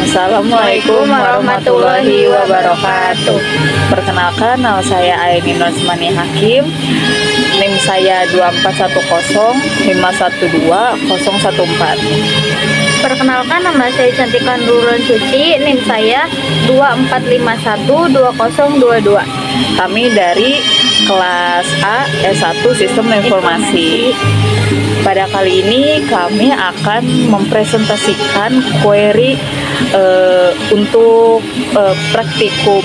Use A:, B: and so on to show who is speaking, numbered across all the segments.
A: Assalamualaikum warahmatullahi wabarakatuh. Perkenalkan, nama saya Aini Nurmani Hakim. NIM saya 24105120014.
B: Perkenalkan, nama saya Cantika Nurul Suci, NIM saya 24512022.
A: Kami dari kelas A S1 Sistem Informasi. Pada kali ini kami akan mempresentasikan query untuk praktikum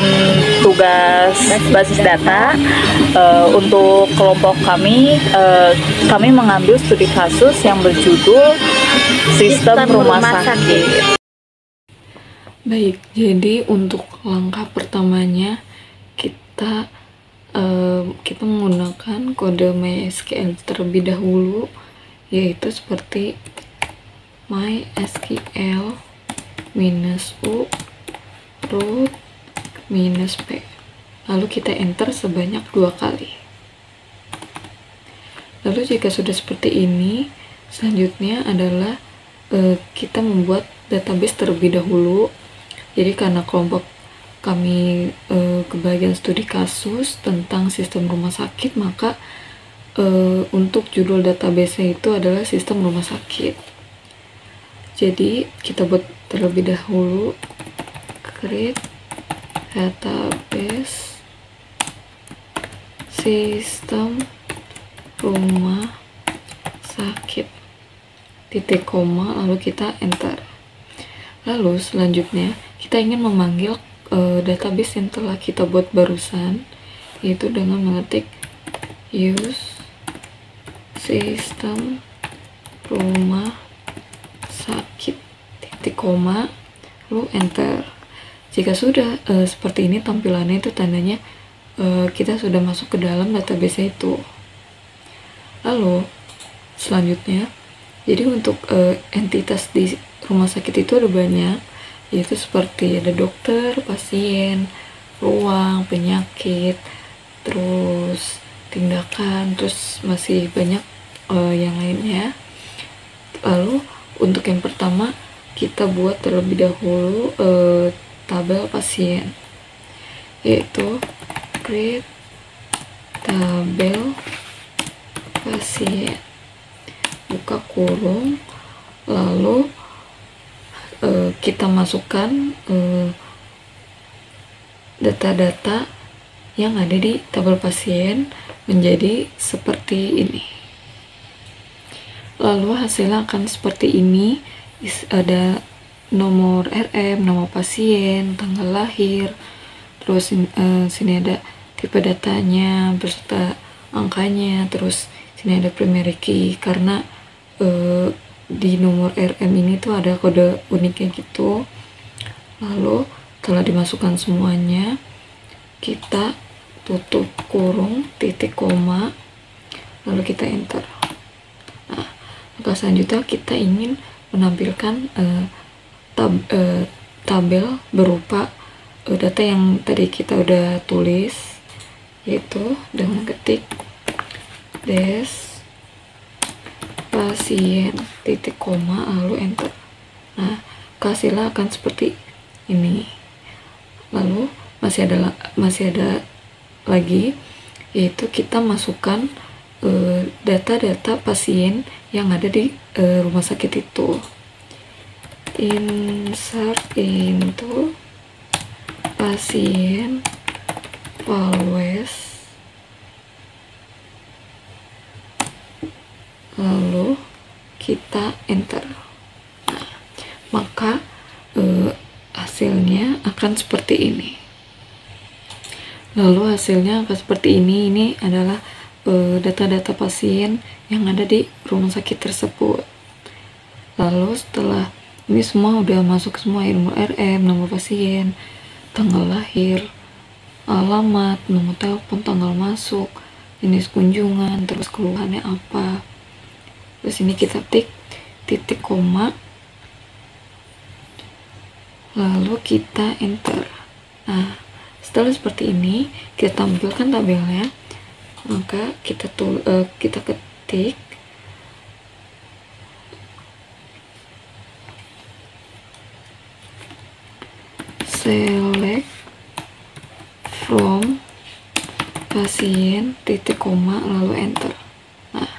A: tugas basis data. Untuk kelompok kami mengambil studi kasus yang berjudul Sistem Rumah Sakit.
C: Baik, jadi untuk langkah pertamanya kita menggunakan kode MySQL terlebih dahulu, yaitu seperti MySQL -u root -p, lalu kita enter sebanyak 2 kali. Lalu jika sudah seperti ini, selanjutnya adalah kita membuat database terlebih dahulu. Jadi karena kelompok kami kebagian studi kasus tentang sistem rumah sakit, maka untuk judul database itu adalah sistem rumah sakit. Jadi kita buat terlebih dahulu create database sistem rumah sakit titik koma, lalu kita enter. Lalu selanjutnya kita ingin memanggil database yang telah kita buat barusan, yaitu dengan mengetik use sistem rumah sakit titik koma, lalu enter. Jika sudah seperti ini tampilannya, itu tandanya kita sudah masuk ke dalam database itu. Lalu selanjutnya, jadi untuk entitas di rumah sakit itu ada banyak, yaitu seperti ada dokter, pasien, ruang, penyakit, terus tindakan, terus masih banyak yang lainnya. Lalu untuk yang pertama kita buat terlebih dahulu tabel pasien, yaitu create tabel pasien, buka kurung, lalu kita masukkan data-data yang ada di tabel pasien menjadi seperti ini. Lalu hasilnya akan seperti ini. Ada nomor RM, nama pasien, tanggal lahir, terus sini ada tipe datanya beserta angkanya, terus sini ada primary key, karena di nomor RM ini tuh ada kode uniknya gitu. Lalu telah dimasukkan semuanya, kita tutup kurung titik koma, lalu kita enter. Nah, maka selanjutnya kita ingin menampilkan tabel berupa data yang tadi kita udah tulis, yaitu dengan ketik des pasien titik koma, lalu enter. Nah, hasilnya akan seperti ini. Lalu masih ada lagi, yaitu kita masukkan data-data pasien yang ada di rumah sakit itu. Insert into pasien always, lalu kita enter. Nah, maka hasilnya akan seperti ini. Lalu hasilnya akan seperti ini. Ini adalah data-data pasien yang ada di rumah sakit tersebut. Lalu setelah ini semua udah masuk semua, nomor RM, nomor pasien, tanggal lahir, alamat, nomor telepon, tanggal masuk, jenis kunjungan, terus keluhannya apa. Terus ini kita tik titik koma, lalu kita enter. Nah, setelah seperti ini kita tampilkan tabelnya, maka kita ketik select from pasien titik koma lalu enter. Nah,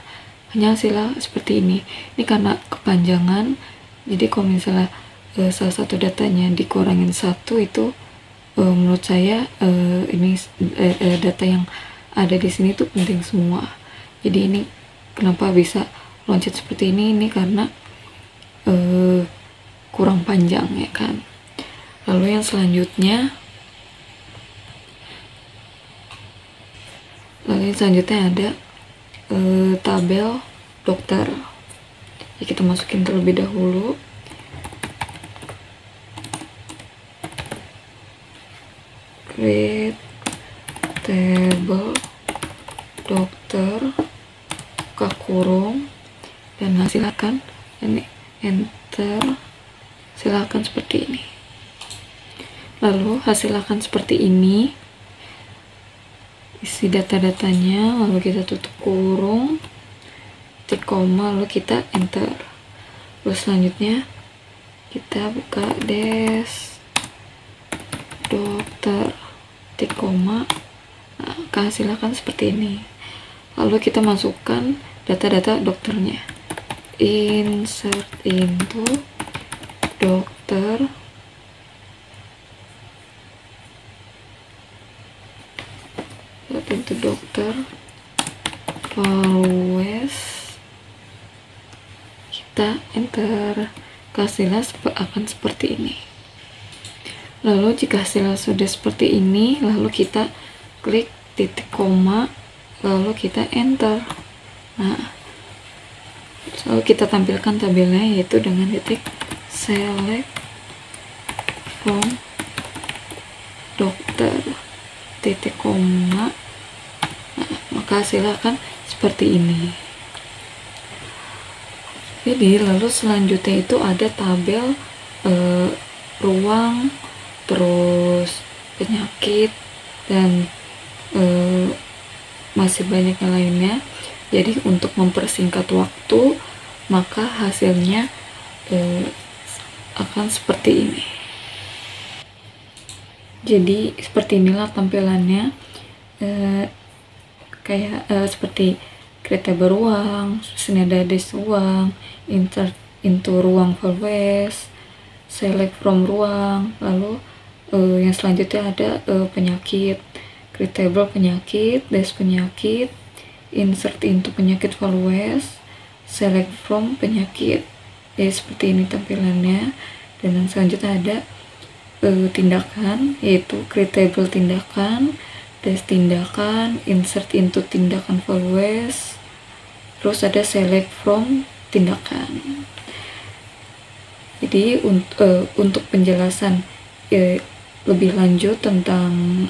C: hanya hasilnya seperti ini. Ini karena kepanjangan, jadi kalau misalnya salah satu datanya dikurangin satu itu menurut saya ini data yang ada di sini tuh penting semua. Jadi ini kenapa bisa loncat seperti ini karena kurang panjang ya kan. Lalu yang selanjutnya ada tabel dokter. Ya, kita masukin terlebih dahulu. Create table dokter kurung dan silakan ini enter. Silakan seperti ini. Lalu hasil akan seperti ini. Isi data-datanya, lalu kita tutup kurung, titik koma, lalu kita enter. Terus selanjutnya kita buka des dokter, titik koma. Nah, hasilkan seperti ini. Lalu kita masukkan data-data dokternya. Insert into dokter, pintu dokter always, kita enter. Hasilnya akan seperti ini. Lalu jika hasilnya sudah seperti ini, lalu kita klik titik koma, lalu kita enter. Nah, lalu kita tampilkan tabelnya yaitu dengan titik select from dokter titik koma. Nah, maka hasilnya akan seperti ini. Jadi lalu selanjutnya itu ada tabel ruang, terus penyakit, dan masih banyak yang lainnya. Jadi untuk mempersingkat waktu, maka hasilnya akan seperti ini. Jadi seperti inilah tampilannya, kayak seperti kereta beruang, sini ada des ruang, insert into ruang always, select from ruang, lalu yang selanjutnya ada penyakit, creatable penyakit, des penyakit, insert into penyakit always, select from penyakit. Ya seperti ini tampilannya. Dan yang selanjutnya ada tindakan, yaitu creatable tindakan, des tindakan, insert into tindakan always, terus ada select from tindakan. Jadi untuk penjelasan lebih lanjut tentang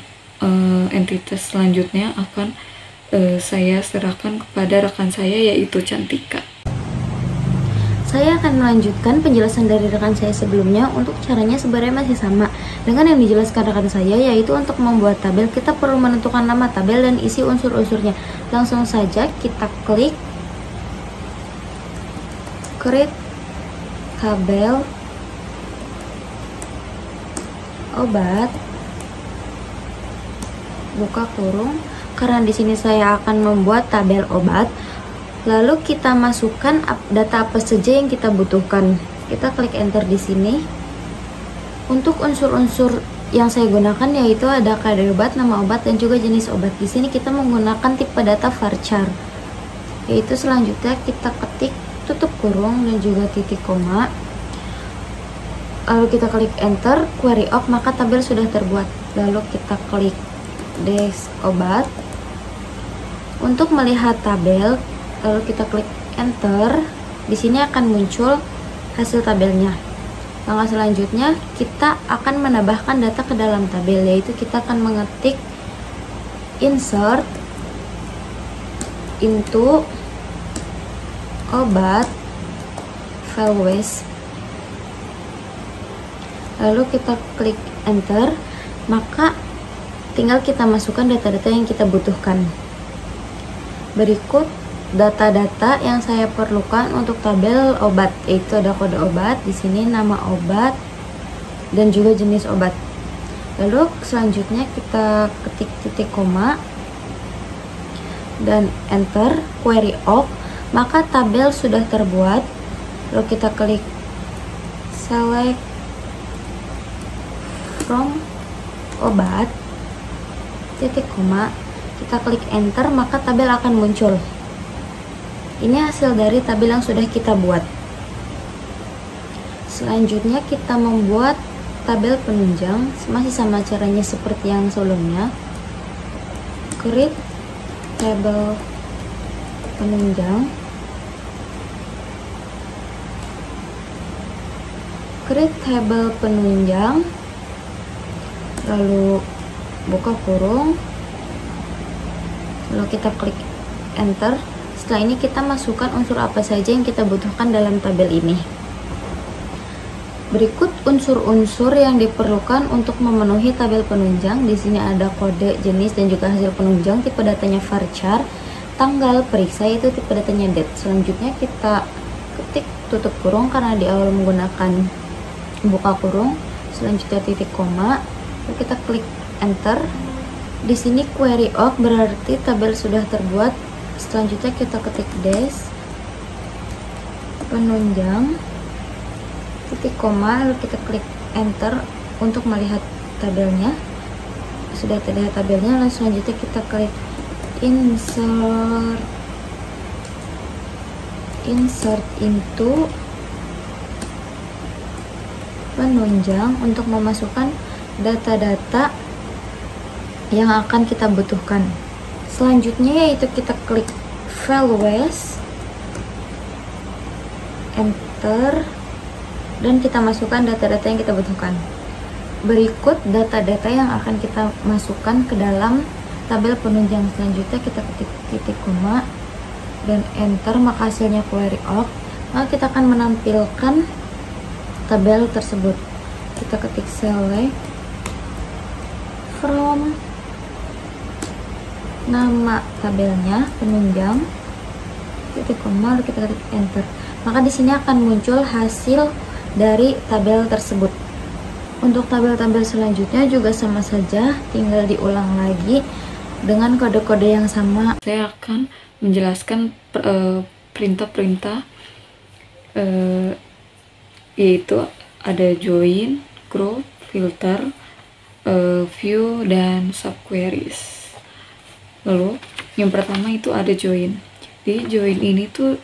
C: entitas selanjutnya akan saya serahkan kepada rekan saya, yaitu Cantika.
B: Saya akan melanjutkan penjelasan dari rekan saya sebelumnya. Untuk caranya sebenarnya masih sama dengan yang dijelaskan rekan saya, yaitu untuk membuat tabel kita perlu menentukan nama tabel dan isi unsur-unsurnya. Langsung saja kita klik create tabel obat, buka kurung. Karena di sini saya akan membuat tabel obat, lalu kita masukkan data apa saja yang kita butuhkan. Kita klik enter di sini. Untuk unsur-unsur yang saya gunakan yaitu ada kode obat, nama obat, dan juga jenis obat. Di sini kita menggunakan tipe data varchar. Yaitu selanjutnya kita ketik tutup kurung dan juga titik koma. Lalu kita klik enter, query of, maka tabel sudah terbuat. Lalu kita klik des obat. Untuk melihat tabel, lalu kita klik enter. Di sini akan muncul hasil tabelnya. Langkah selanjutnya kita akan menambahkan data ke dalam tabel, yaitu kita akan mengetik insert into obat always. Lalu kita klik enter, maka tinggal kita masukkan data-data yang kita butuhkan. Berikut data-data yang saya perlukan untuk tabel obat, yaitu ada kode obat, di sini nama obat, dan juga jenis obat. Lalu selanjutnya kita ketik titik koma dan enter query of, maka tabel sudah terbuat. Lalu kita klik select from obat titik koma, kita klik enter, maka tabel akan muncul. Ini hasil dari tabel yang sudah kita buat. Selanjutnya kita membuat tabel penunjang, masih sama caranya seperti yang sebelumnya. Create tabel penunjang, create tabel penunjang, lalu buka kurung, lalu kita klik enter. Setelah ini kita masukkan unsur apa saja yang kita butuhkan dalam tabel ini. Berikut unsur-unsur yang diperlukan untuk memenuhi tabel penunjang. Di sini ada kode, jenis, dan juga hasil penunjang. Tipe datanya varchar, tanggal periksa itu tipe datanya date. Selanjutnya kita ketik tutup kurung karena di awal menggunakan buka kurung. Selanjutnya titik koma, lalu kita klik enter. Di sini query of berarti tabel sudah terbuat. Selanjutnya kita ketik dash penunjang titik koma, lalu kita klik enter untuk melihat tabelnya. Sudah terlihat tabelnya, lalu selanjutnya kita klik insert into penunjang untuk memasukkan data-data yang akan kita butuhkan. Selanjutnya yaitu kita klik values, enter, dan kita masukkan data-data yang kita butuhkan. Berikut data-data yang akan kita masukkan ke dalam tabel penunjang. Selanjutnya kita ketik titik koma dan enter, maka hasilnya query of, maka kita akan menampilkan tabel tersebut. Kita ketik select from nama tabelnya penunjang titik koma, lalu kita ketik enter, maka di sini akan muncul hasil dari tabel tersebut. Untuk tabel-tabel selanjutnya juga sama saja, tinggal diulang lagi dengan kode-kode yang sama.
C: Saya akan menjelaskan perintah-perintah, yaitu ada join, group, filter, view, dan subqueries. Lalu yang pertama itu ada join. Di join ini tuh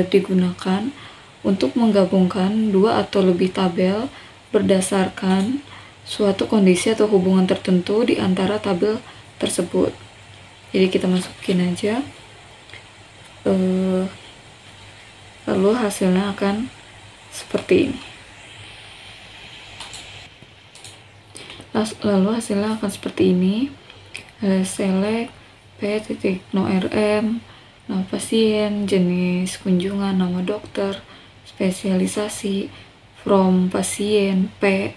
C: digunakan untuk menggabungkan dua atau lebih tabel berdasarkan suatu kondisi atau hubungan tertentu di antara tabel tersebut. Jadi kita masukin aja, lalu hasilnya akan seperti ini. Lalu hasilnya akan seperti ini. Select p.no.rm, nama pasien, jenis kunjungan, nama dokter, spesialisasi, from pasien, P.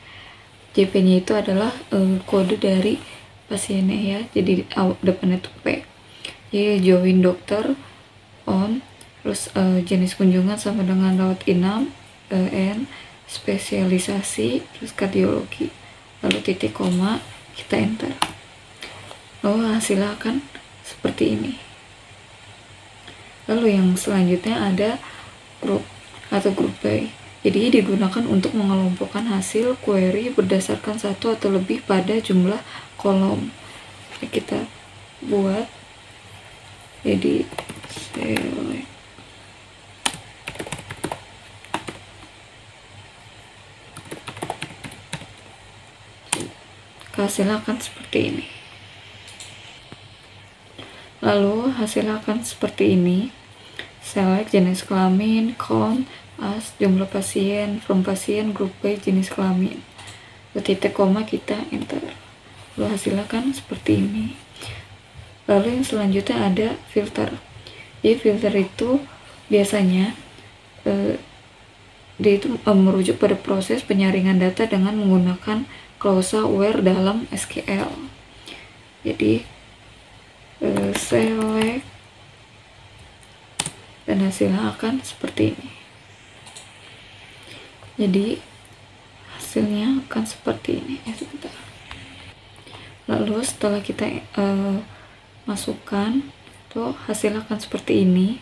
C: JP-nya itu adalah kode dari pasiennya ya, jadi depannya itu P. Jadi join dokter, on, terus jenis kunjungan sama dengan rawat inap, N, spesialisasi, terus kardiologi, lalu titik koma, kita enter. Lalu hasilnya akan seperti ini. Lalu yang selanjutnya ada group atau group by. Jadi digunakan untuk mengelompokkan hasil query berdasarkan satu atau lebih pada jumlah kolom. Jadi kita buat, jadi select hasilnya akan seperti ini. Lalu hasilnya akan seperti ini. Select jenis kelamin, count as jumlah pasien, from pasien, group by jenis kelamin, titik koma, kita enter. Lalu hasilnya kan seperti ini. Lalu yang selanjutnya ada filter. Jadi filter itu biasanya dia itu merujuk pada proses penyaringan data dengan menggunakan klausa where dalam SQL. Jadi select dan hasilnya akan seperti ini. Jadi hasilnya akan seperti ini. Sebentar. Lalu setelah kita masukkan, tuh hasil akan seperti ini.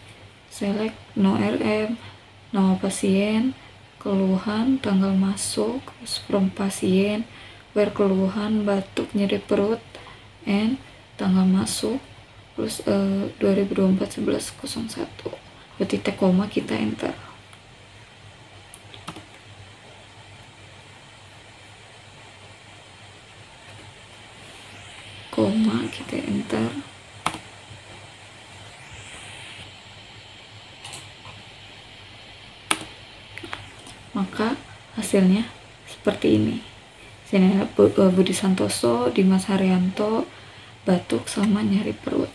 C: Select no RM, nama pasien, keluhan, tanggal masuk, from pasien, where keluhan, batuk, nyeri perut, and tanggal masuk, terus 2024 11/01. Titik koma kita enter. Koma kita enter. Maka hasilnya seperti ini. Sini ada Budi Santoso, Dimas Haryanto, batuk sama nyari perut.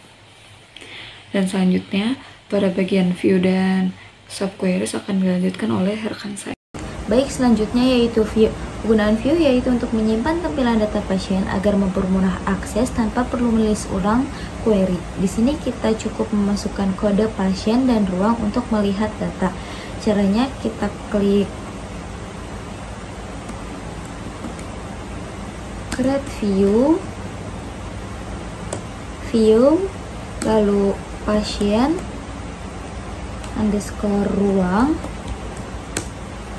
C: Dan selanjutnya pada bagian view dan subqueries akan dilanjutkan oleh rekan saya.
B: Baik, selanjutnya yaitu view. Penggunaan view yaitu untuk menyimpan tampilan data pasien agar mempermudah akses tanpa perlu menulis ulang query. Di sini kita cukup memasukkan kode pasien dan ruang untuk melihat data. Caranya kita klik create view, lalu pasien underscore ruang,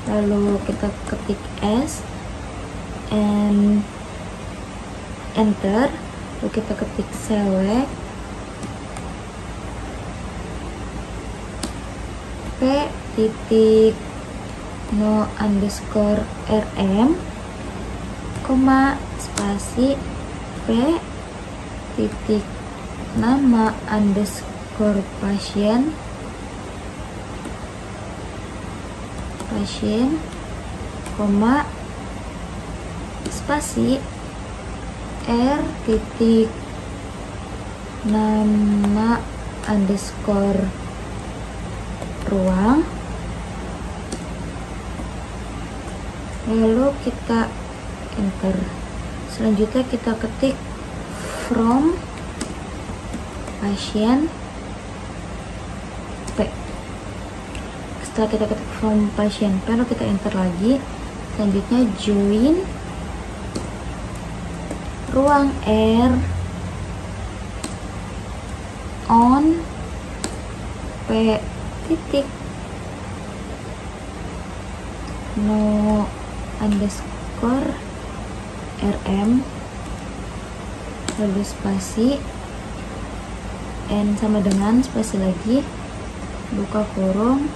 B: lalu kita ketik S and enter, lalu kita ketik select p titik no underscore rm, koma spasi p titik nama underscore pasien, koma spasi r titik nama underscore ruang, lalu kita enter. Selanjutnya kita ketik from pasien P. Setelah kita ketik from pasien P, lalu kita enter lagi. Selanjutnya join ruang R on P titik no underscore RM, lalu spasi N sama dengan spasi lagi, buka kurung,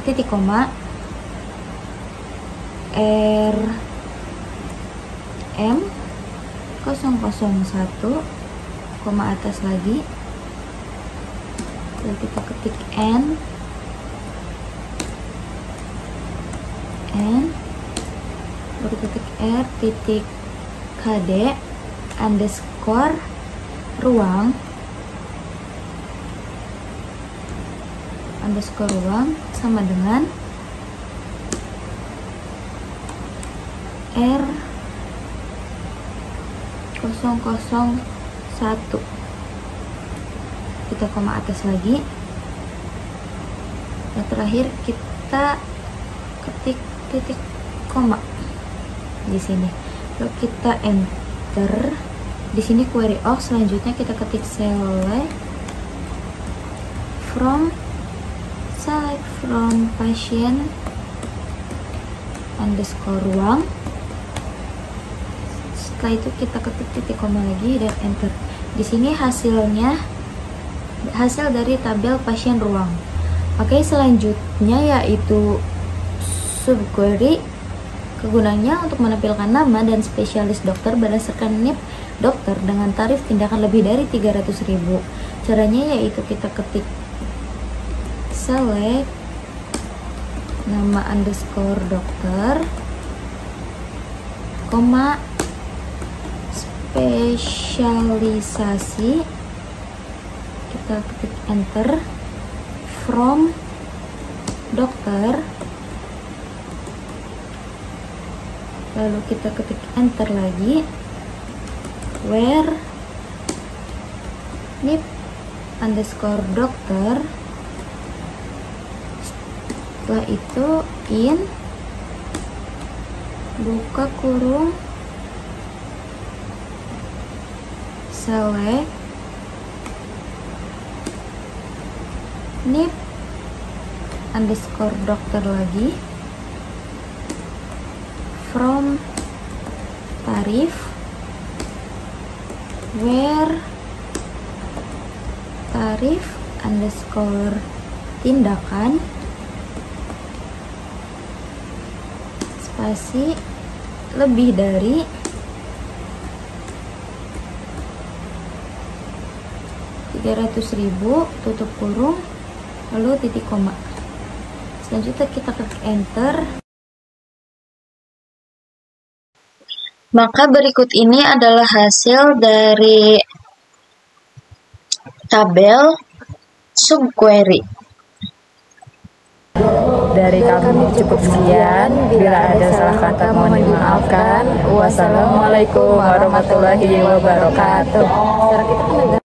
B: titik koma R M 001, koma atas lagi, lalu kita ketik N lalu ketik R titik KD underscore ruang sama dengan R 001, kita koma atas lagi. Yang terakhir kita ketik titik koma di sini, lalu kita enter. Di sini query all. Selanjutnya kita ketik select from pasien underscore ruang. Setelah itu kita ketik titik koma lagi dan enter. Di sini hasilnya hasil dari tabel pasien ruang. Oke, selanjutnya yaitu subquery. Kegunaannya untuk menampilkan nama dan spesialis dokter berdasarkan NIP dokter dengan tarif tindakan lebih dari 300.000. Caranya yaitu kita ketik select nama underscore dokter, koma spesialisasi, kita ketik enter, from dokter, lalu kita ketik enter lagi, where NIP underscore dokter, setelah itu in, buka kurung, select NIP underscore dokter lagi, from tarif, where tarif underscore tindakan, spasi lebih dari 300.000 tutup kurung lalu titik koma. Selanjutnya kita klik enter. Maka berikut ini adalah hasil dari tabel subquery.
A: Dari kami cukup sekian. Bila ada salah kata mohon dimaafkan. Wassalamualaikum warahmatullahi wabarakatuh.